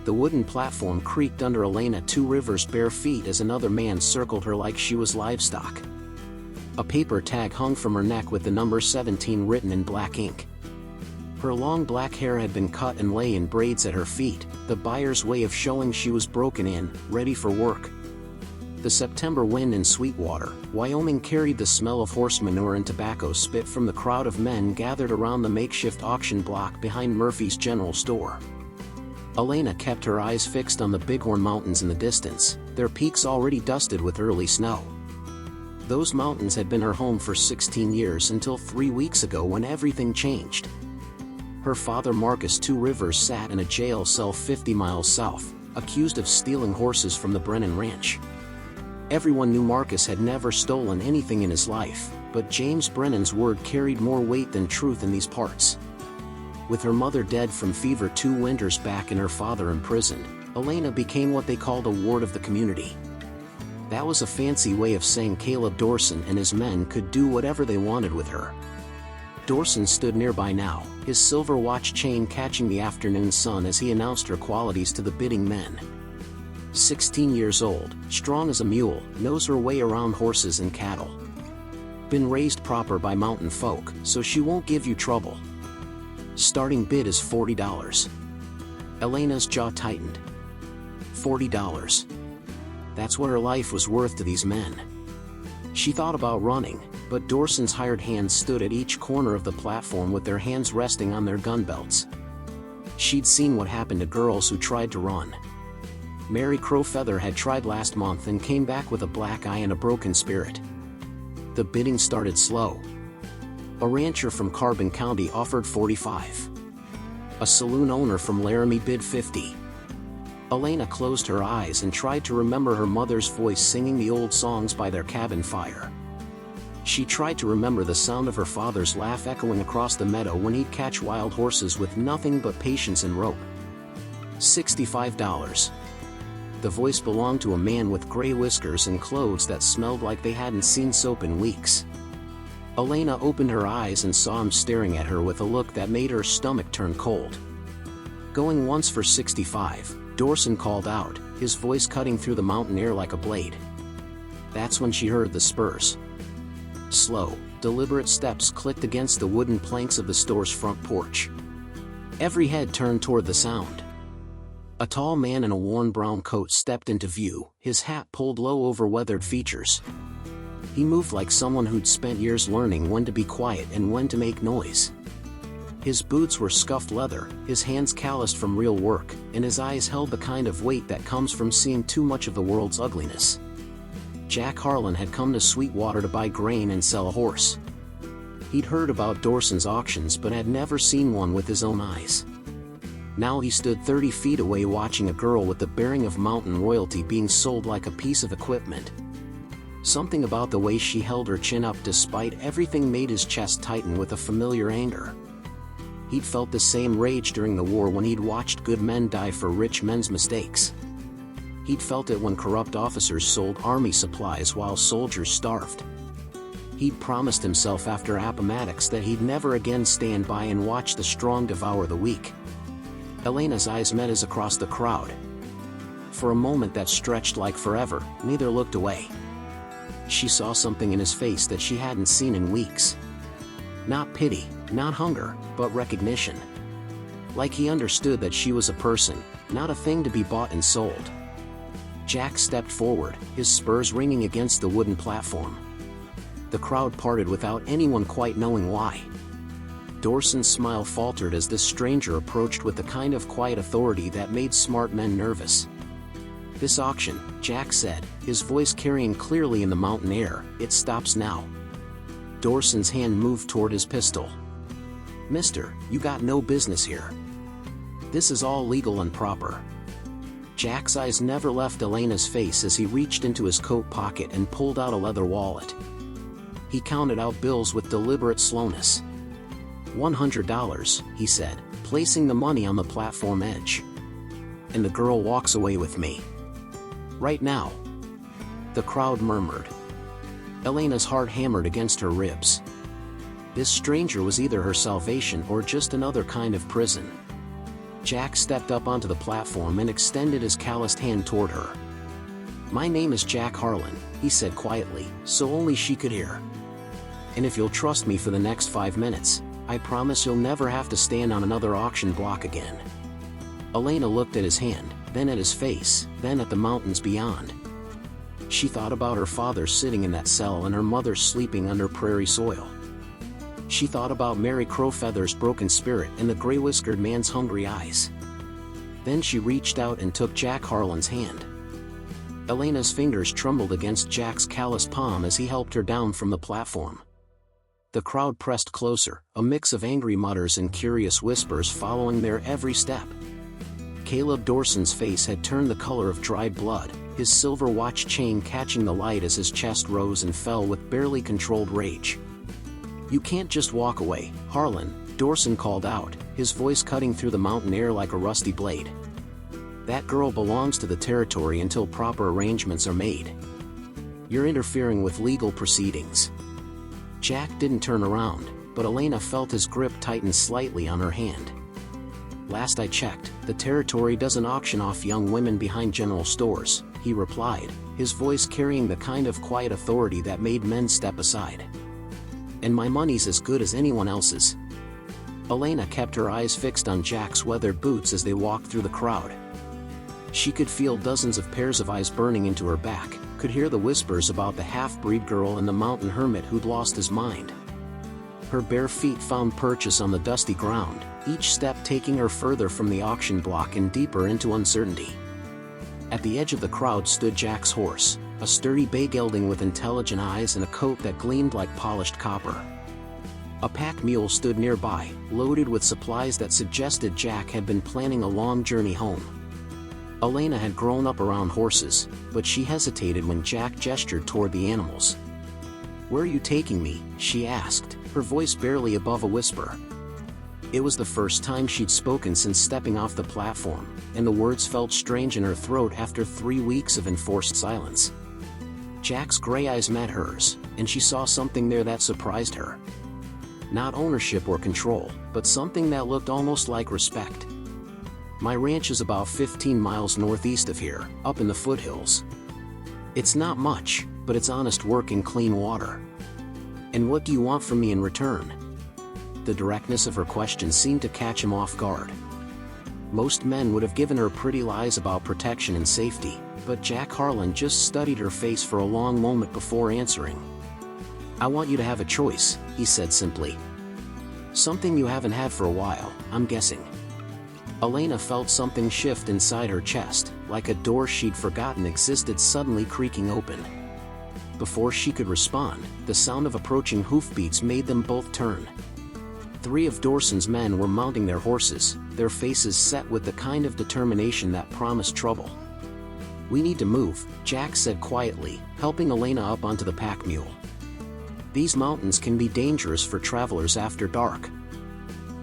The wooden platform creaked under Elena Two Rivers' bare feet as another man circled her like she was livestock. A paper tag hung from her neck with the number 17 written in black ink. Her long black hair had been cut and lay in braids at her feet, the buyer's way of showing she was broken in, ready for work. The September wind in Sweetwater, Wyoming carried the smell of horse manure and tobacco spit from the crowd of men gathered around the makeshift auction block behind Murphy's General Store. Elena kept her eyes fixed on the Bighorn Mountains in the distance, their peaks already dusted with early snow. Those mountains had been her home for 16 years until 3 weeks ago when everything changed. Her father Marcus Two Rivers sat in a jail cell 50 miles south, accused of stealing horses from the Brennan Ranch. Everyone knew Marcus had never stolen anything in his life, but James Brennan's word carried more weight than truth in these parts. With her mother dead from fever 2 winters back and her father imprisoned, Elena became what they called a ward of the community. That was a fancy way of saying Caleb Dorson and his men could do whatever they wanted with her. Dorson stood nearby now, his silver watch chain catching the afternoon sun as he announced her qualities to the bidding men. 16 years old, strong as a mule, knows her way around horses and cattle. Been raised proper by mountain folk, so she won't give you trouble. Starting bid is $40. Elena's jaw tightened. $40. That's what her life was worth to these men. She thought about running, but Dorson's hired hands stood at each corner of the platform with their hands resting on their gun belts. She'd seen what happened to girls who tried to run. Mary Crowfeather had tried last month and came back with a black eye and a broken spirit. The bidding started slow. A rancher from Carbon County offered $45. A saloon owner from Laramie bid $50. Elena closed her eyes and tried to remember her mother's voice singing the old songs by their cabin fire. She tried to remember the sound of her father's laugh echoing across the meadow when he'd catch wild horses with nothing but patience and rope. $65. The voice belonged to a man with gray whiskers and clothes that smelled like they hadn't seen soap in weeks. Elena opened her eyes and saw him staring at her with a look that made her stomach turn cold. Going once for $65, Dorson called out, his voice cutting through the mountain air like a blade. That's when she heard the spurs. Slow, deliberate steps clicked against the wooden planks of the store's front porch. Every head turned toward the sound. A tall man in a worn brown coat stepped into view, his hat pulled low over weathered features. He moved like someone who'd spent years learning when to be quiet and when to make noise. His boots were scuffed leather, his hands calloused from real work, and his eyes held the kind of weight that comes from seeing too much of the world's ugliness. Jack Harlan had come to Sweetwater to buy grain and sell a horse. He'd heard about Dorson's auctions but had never seen one with his own eyes. Now he stood 30 feet away watching a girl with the bearing of mountain royalty being sold like a piece of equipment. Something about the way she held her chin up despite everything made his chest tighten with a familiar anger. He'd felt the same rage during the war when he'd watched good men die for rich men's mistakes. He'd felt it when corrupt officers sold army supplies while soldiers starved. He'd promised himself after Appomattox that he'd never again stand by and watch the strong devour the weak. Elena's eyes met his across the crowd. For a moment that stretched like forever, neither looked away. She saw something in his face that she hadn't seen in weeks. Not pity, not hunger, but recognition. Like he understood that she was a person, not a thing to be bought and sold. Jack stepped forward, his spurs ringing against the wooden platform. The crowd parted without anyone quite knowing why. Dorson's smile faltered as this stranger approached with the kind of quiet authority that made smart men nervous. "This auction," Jack said, his voice carrying clearly in the mountain air, "it stops now." Dorson's hand moved toward his pistol. "Mister, you got no business here. This is all legal and proper." Jack's eyes never left Elena's face as he reached into his coat pocket and pulled out a leather wallet. He counted out bills with deliberate slowness. $100, he said, placing the money on the platform edge. "And the girl walks away with me. Right now." The crowd murmured. Elena's heart hammered against her ribs. This stranger was either her salvation or just another kind of prison. Jack stepped up onto the platform and extended his calloused hand toward her. "My name is Jack Harlan," he said quietly, so only she could hear. "And if you'll trust me for the next 5 minutes, I promise you'll never have to stand on another auction block again." Elena looked at his hand, then at his face, then at the mountains beyond. She thought about her father sitting in that cell and her mother sleeping under prairie soil. She thought about Mary Crowfeather's broken spirit and the gray-whiskered man's hungry eyes. Then she reached out and took Jack Harlan's hand. Elena's fingers trembled against Jack's calloused palm as he helped her down from the platform. The crowd pressed closer, a mix of angry mutters and curious whispers following their every step. Caleb Dawson's face had turned the color of dried blood, his silver watch chain catching the light as his chest rose and fell with barely controlled rage. "You can't just walk away, Harlan," Dawson called out, his voice cutting through the mountain air like a rusty blade. "That girl belongs to the territory until proper arrangements are made. You're interfering with legal proceedings." Jack didn't turn around, but Elena felt his grip tighten slightly on her hand. "Last I checked, the territory doesn't auction off young women behind general stores," he replied, his voice carrying the kind of quiet authority that made men step aside. "And my money's as good as anyone else's." Elena kept her eyes fixed on Jack's weathered boots as they walked through the crowd. She could feel dozens of pairs of eyes burning into her back, could hear the whispers about the half-breed girl and the mountain hermit who'd lost his mind. Her bare feet found purchase on the dusty ground, each step taking her further from the auction block and deeper into uncertainty. At the edge of the crowd stood Jack's horse, a sturdy bay gelding with intelligent eyes and a coat that gleamed like polished copper. A pack mule stood nearby, loaded with supplies that suggested Jack had been planning a long journey home. Elena had grown up around horses, but she hesitated when Jack gestured toward the animals. "Where are you taking me?" she asked, her voice barely above a whisper. It was the first time she'd spoken since stepping off the platform, and the words felt strange in her throat after 3 weeks of enforced silence. Jack's gray eyes met hers, and she saw something there that surprised her. Not ownership or control, but something that looked almost like respect. "My ranch is about 15 miles northeast of here, up in the foothills. It's not much, but it's honest work and clean water. And what do you want from me in return?" The directness of her question seemed to catch him off guard. Most men would have given her pretty lies about protection and safety, but Jack Harlan just studied her face for a long moment before answering. "I want you to have a choice," he said simply. "Something you haven't had for a while, I'm guessing." Elena felt something shift inside her chest, like a door she'd forgotten existed suddenly creaking open. Before she could respond, the sound of approaching hoofbeats made them both turn. 3 of Dawson's men were mounting their horses, their faces set with the kind of determination that promised trouble. "We need to move," Jack said quietly, helping Elena up onto the pack mule. "These mountains can be dangerous for travelers after dark."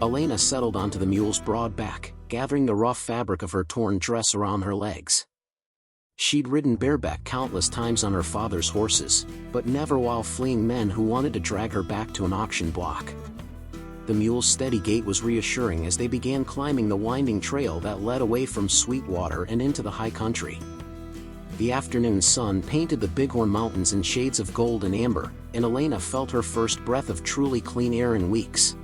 Elena settled onto the mule's broad back, gathering the rough fabric of her torn dress around her legs. She'd ridden bareback countless times on her father's horses, but never while fleeing men who wanted to drag her back to an auction block. The mule's steady gait was reassuring as they began climbing the winding trail that led away from Sweetwater and into the high country. The afternoon sun painted the Bighorn Mountains in shades of gold and amber, and Elena felt her first breath of truly clean air in weeks.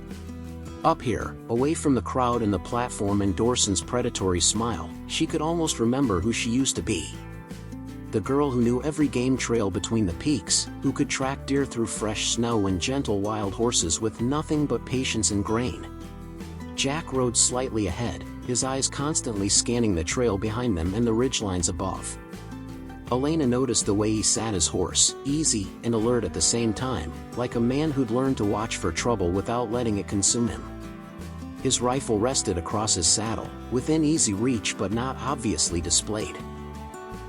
Up here, away from the crowd and the platform and Dawson's predatory smile, she could almost remember who she used to be. The girl who knew every game trail between the peaks, who could track deer through fresh snow and gentle wild horses with nothing but patience and grain. Jack rode slightly ahead, his eyes constantly scanning the trail behind them and the ridgelines above. Elena noticed the way he sat his horse, easy and alert at the same time, like a man who'd learned to watch for trouble without letting it consume him. His rifle rested across his saddle, within easy reach but not obviously displayed.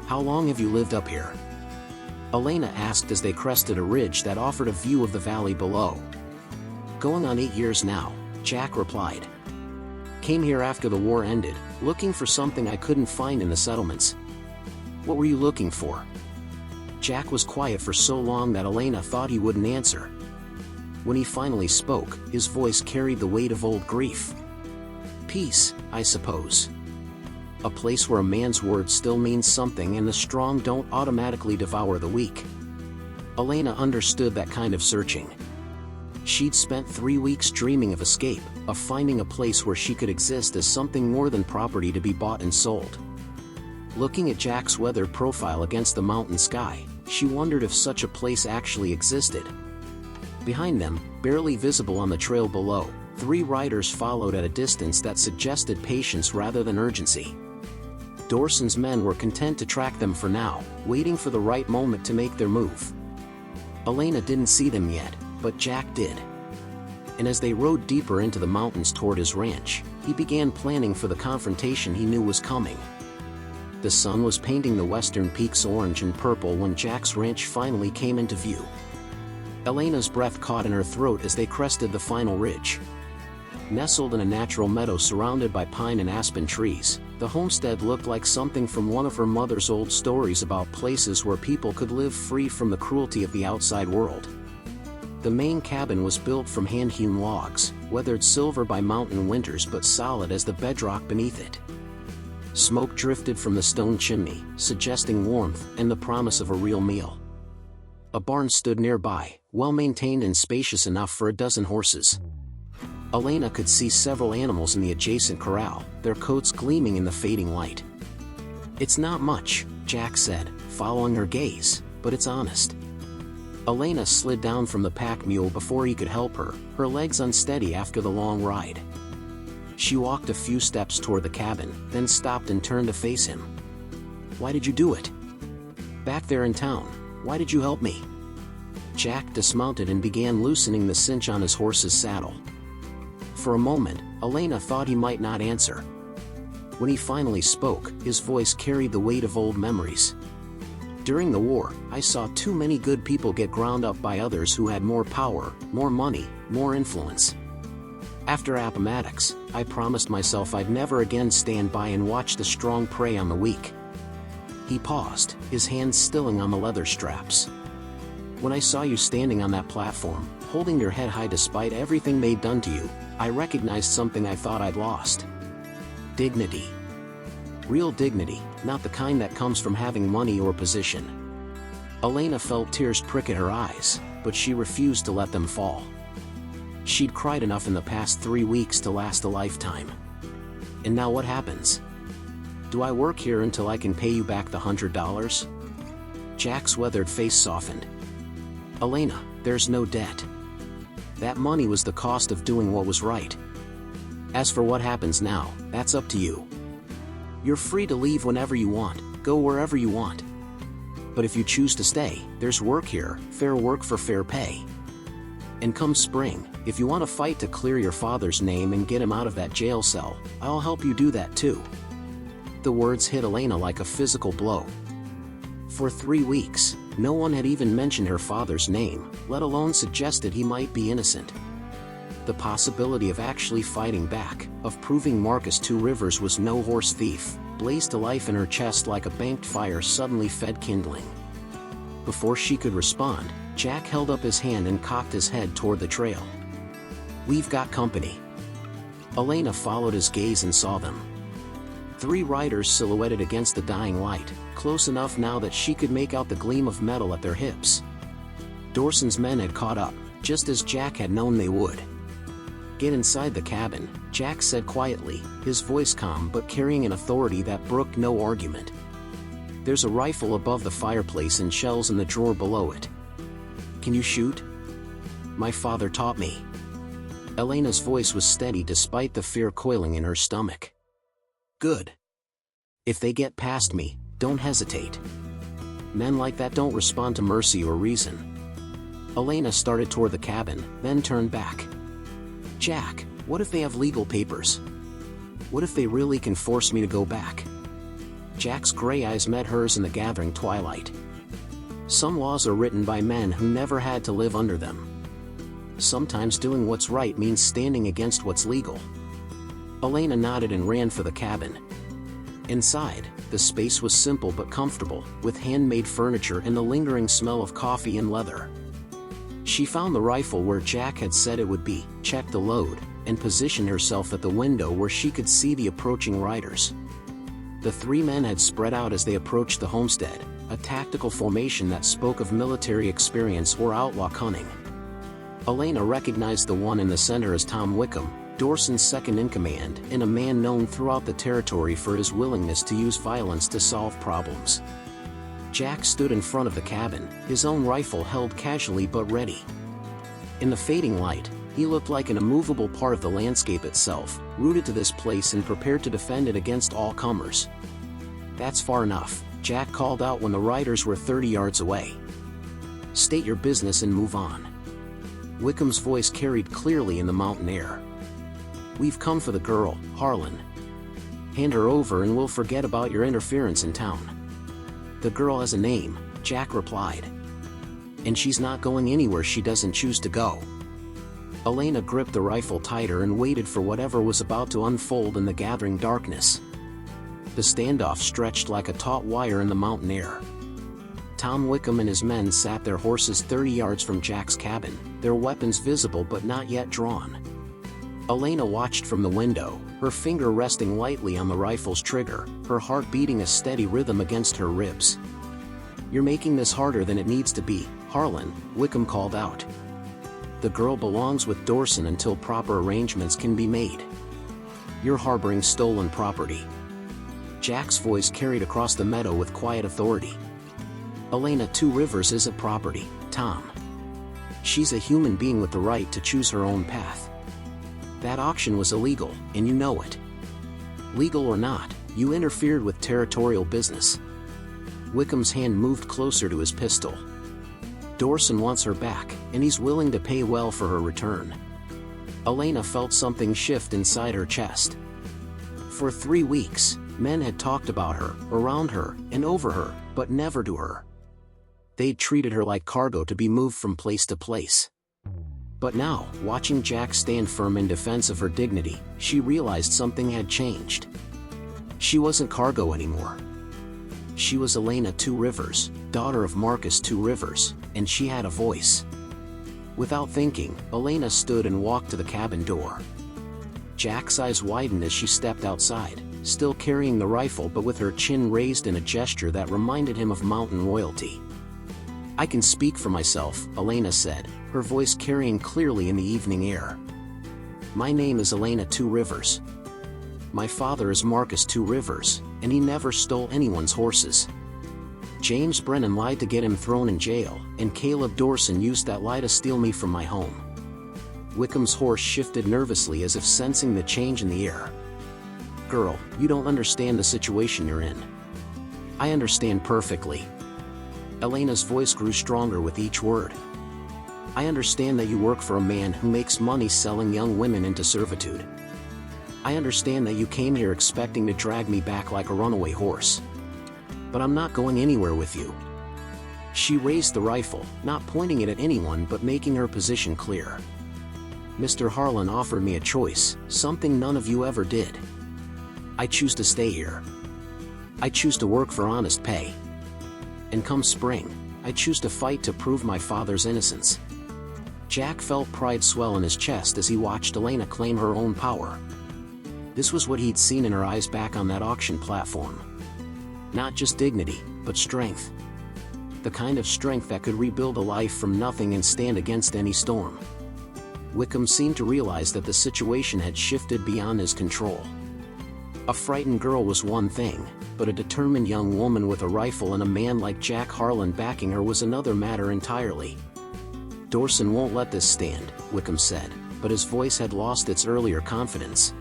"How long have you lived up here?" Elena asked as they crested a ridge that offered a view of the valley below. "Going on 8 years now," Jack replied. "Came here after the war ended, looking for something I couldn't find in the settlements." "What were you looking for?" Jack was quiet for so long that Elena thought he wouldn't answer. When he finally spoke, his voice carried the weight of old grief. "Peace," I suppose. A place where a man's word still means something and the strong don't automatically devour the weak. Elena understood that kind of searching. She'd spent 3 weeks dreaming of escape, of finding a place where she could exist as something more than property to be bought and sold. Looking at Jack's weathered profile against the mountain sky, she wondered if such a place actually existed. Behind them, barely visible on the trail below, 3 riders followed at a distance that suggested patience rather than urgency. Dorson's men were content to track them for now, waiting for the right moment to make their move. Elena didn't see them yet, but Jack did. And as they rode deeper into the mountains toward his ranch, he began planning for the confrontation he knew was coming. The sun was painting the western peaks orange and purple when Jack's ranch finally came into view. Elena's breath caught in her throat as they crested the final ridge. Nestled in a natural meadow surrounded by pine and aspen trees, the homestead looked like something from one of her mother's old stories about places where people could live free from the cruelty of the outside world. The main cabin was built from hand-hewn logs, weathered silver by mountain winters but solid as the bedrock beneath it. Smoke drifted from the stone chimney, suggesting warmth and the promise of a real meal. A barn stood nearby, well-maintained and spacious enough for a dozen horses. Elena could see several animals in the adjacent corral, their coats gleaming in the fading light. "It's not much," Jack said, following her gaze, "but it's honest." Elena slid down from the pack mule before he could help her, her legs unsteady after the long ride. She walked a few steps toward the cabin, then stopped and turned to face him. "Why did you do it? Back there in town, why did you help me?" Jack dismounted and began loosening the cinch on his horse's saddle. For a moment, Elena thought he might not answer. When he finally spoke, his voice carried the weight of old memories. "During the war, I saw too many good people get ground up by others who had more power, more money, more influence. After Appomattox, I promised myself I'd never again stand by and watch the strong prey on the weak." He paused, his hands stilling on the leather straps. "When I saw you standing on that platform, holding your head high despite everything they'd done to you, I recognized something I thought I'd lost. Dignity. Real dignity, not the kind that comes from having money or position." Elena felt tears prick at her eyes, but she refused to let them fall. She'd cried enough in the past 3 weeks to last a lifetime. "And now what happens? Do I work here until I can pay you back the $100? Jack's weathered face softened. "Elena, there's no debt. That money was the cost of doing what was right. As for what happens now, that's up to you. You're free to leave whenever you want, go wherever you want. But if you choose to stay, there's work here, fair work for fair pay. And come spring, if you want to fight to clear your father's name and get him out of that jail cell, I'll help you do that too." The words hit Elena like a physical blow. For 3 weeks, no one had even mentioned her father's name, let alone suggested he might be innocent. The possibility of actually fighting back, of proving Marcus Two Rivers was no horse thief, blazed to life in her chest like a banked fire suddenly fed kindling. Before she could respond, Jack held up his hand and cocked his head toward the trail. "We've got company." Elena followed his gaze and saw them. 3 riders silhouetted against the dying light, close enough now that she could make out the gleam of metal at their hips. Dorson's men had caught up, just as Jack had known they would. "Get inside the cabin," Jack said quietly, his voice calm but carrying an authority that brooked no argument. "There's a rifle above the fireplace and shells in the drawer below it. Can you shoot? My father taught me." Elena's voice was steady despite the fear coiling in her stomach. "Good. If they get past me, don't hesitate. Men like that don't respond to mercy or reason." Elena started toward the cabin, then turned back. "Jack, what if they have legal papers? What if they really can force me to go back?" Jack's gray eyes met hers in the gathering twilight. "Some laws are written by men who never had to live under them. Sometimes doing what's right means standing against what's legal." Elena nodded and ran for the cabin. Inside, the space was simple but comfortable, with handmade furniture and the lingering smell of coffee and leather. She found the rifle where Jack had said it would be, checked the load, and positioned herself at the window where she could see the approaching riders. The three men had spread out as they approached the homestead, a tactical formation that spoke of military experience or outlaw cunning. Elena recognized the one in the center as Tom Wickham, Dorson's second-in-command and a man known throughout the territory for his willingness to use violence to solve problems. Jack stood in front of the cabin, his own rifle held casually but ready. In the fading light, he looked like an immovable part of the landscape itself, rooted to this place and prepared to defend it against all comers. "That's far enough," Jack called out when the riders were 30 yards away. "State your business and move on." Wickham's voice carried clearly in the mountain air. "We've come for the girl, Harlan. Hand her over and we'll forget about your interference in town." "The girl has a name," Jack replied. "And she's not going anywhere she doesn't choose to go." Elena gripped the rifle tighter and waited for whatever was about to unfold in the gathering darkness. The standoff stretched like a taut wire in the mountain air. Tom Wickham and his men sat their horses 30 yards from Jack's cabin, their weapons visible but not yet drawn. Elena watched from the window, her finger resting lightly on the rifle's trigger, her heart beating a steady rhythm against her ribs. "You're making this harder than it needs to be, Harlan," Wickham called out. "The girl belongs with Dorson until proper arrangements can be made. You're harboring stolen property." Jack's voice carried across the meadow with quiet authority. "Elena Two Rivers isn't property, Tom. She's a human being with the right to choose her own path. That auction was illegal, and you know it. Legal or not, you interfered with territorial business." Wickham's hand moved closer to his pistol. "Dorson wants her back, and he's willing to pay well for her return." Elena felt something shift inside her chest. For 3 weeks, men had talked about her, around her, and over her, but never to her. They'd treated her like cargo to be moved from place to place. But now, watching Jack stand firm in defense of her dignity, she realized something had changed. She wasn't cargo anymore. She was Elena Two Rivers, daughter of Marcus Two Rivers, and she had a voice. Without thinking, Elena stood and walked to the cabin door. Jack's eyes widened as she stepped outside, still carrying the rifle but with her chin raised in a gesture that reminded him of mountain royalty. "I can speak for myself," Elena said, her voice carrying clearly in the evening air. "My name is Elena Two Rivers. My father is Marcus Two Rivers, and he never stole anyone's horses. James Brennan lied to get him thrown in jail, and Caleb Dorson used that lie to steal me from my home." Wickham's horse shifted nervously as if sensing the change in the air. "Girl, you don't understand the situation you're in." "I understand perfectly." Elena's voice grew stronger with each word. "I understand that you work for a man who makes money selling young women into servitude. I understand that you came here expecting to drag me back like a runaway horse. But I'm not going anywhere with you." She raised the rifle, not pointing it at anyone but making her position clear. "Mr. Harlan offered me a choice, something none of you ever did. I choose to stay here. I choose to work for honest pay. And come spring, I choose to fight to prove my father's innocence." Jack felt pride swell in his chest as he watched Elena claim her own power. This was what he'd seen in her eyes back on that auction platform. Not just dignity, but strength. The kind of strength that could rebuild a life from nothing and stand against any storm. Wickham seemed to realize that the situation had shifted beyond his control. A frightened girl was one thing, but a determined young woman with a rifle and a man like Jack Harlan backing her was another matter entirely. "Dorson won't let this stand," Wickham said, but his voice had lost its earlier confidence.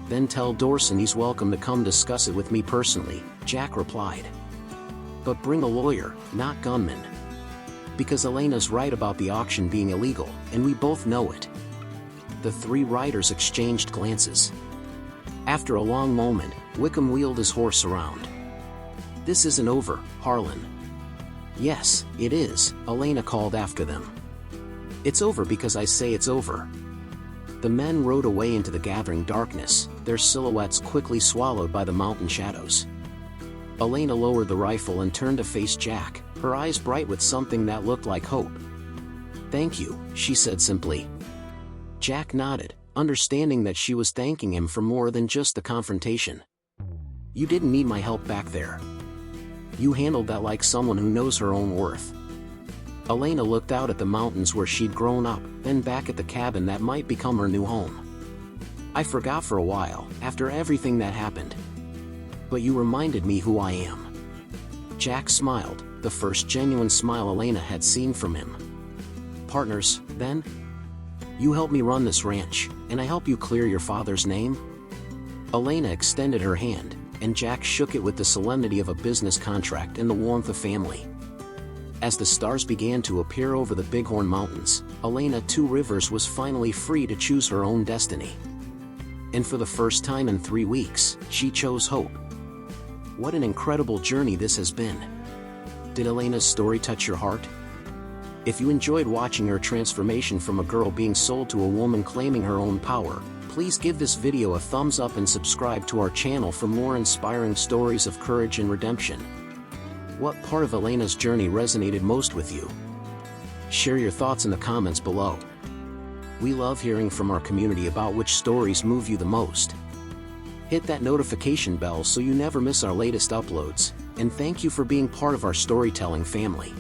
"Then tell Dorson he's welcome to come discuss it with me personally," Jack replied. "But bring a lawyer, not gunmen. Because Elena's right about the auction being illegal, and we both know it." The three riders exchanged glances. After a long moment, Wickham wheeled his horse around. "This isn't over, Harlan." "Yes, it is," Elena called after them. "It's over because I say it's over." The men rode away into the gathering darkness, their silhouettes quickly swallowed by the mountain shadows. Elena lowered the rifle and turned to face Jack, her eyes bright with something that looked like hope. "Thank you," she said simply. Jack nodded, understanding that she was thanking him for more than just the confrontation. "You didn't need my help back there. You handled that like someone who knows her own worth." Elena looked out at the mountains where she'd grown up, then back at the cabin that might become her new home. "I forgot for a while, after everything that happened. But you reminded me who I am." Jack smiled, the first genuine smile Elena had seen from him. "Partners, then? You help me run this ranch, and I help you clear your father's name?" Elena extended her hand, and Jack shook it with the solemnity of a business contract and the warmth of family. As the stars began to appear over the Bighorn Mountains, Elena Two Rivers was finally free to choose her own destiny. And for the first time in 3 weeks, she chose hope. What an incredible journey this has been. Did Elena's story touch your heart? If you enjoyed watching her transformation from a girl being sold to a woman claiming her own power, please give this video a thumbs up and subscribe to our channel for more inspiring stories of courage and redemption. What part of Elena's journey resonated most with you? Share your thoughts in the comments below. We love hearing from our community about which stories move you the most. Hit that notification bell so you never miss our latest uploads, and thank you for being part of our storytelling family.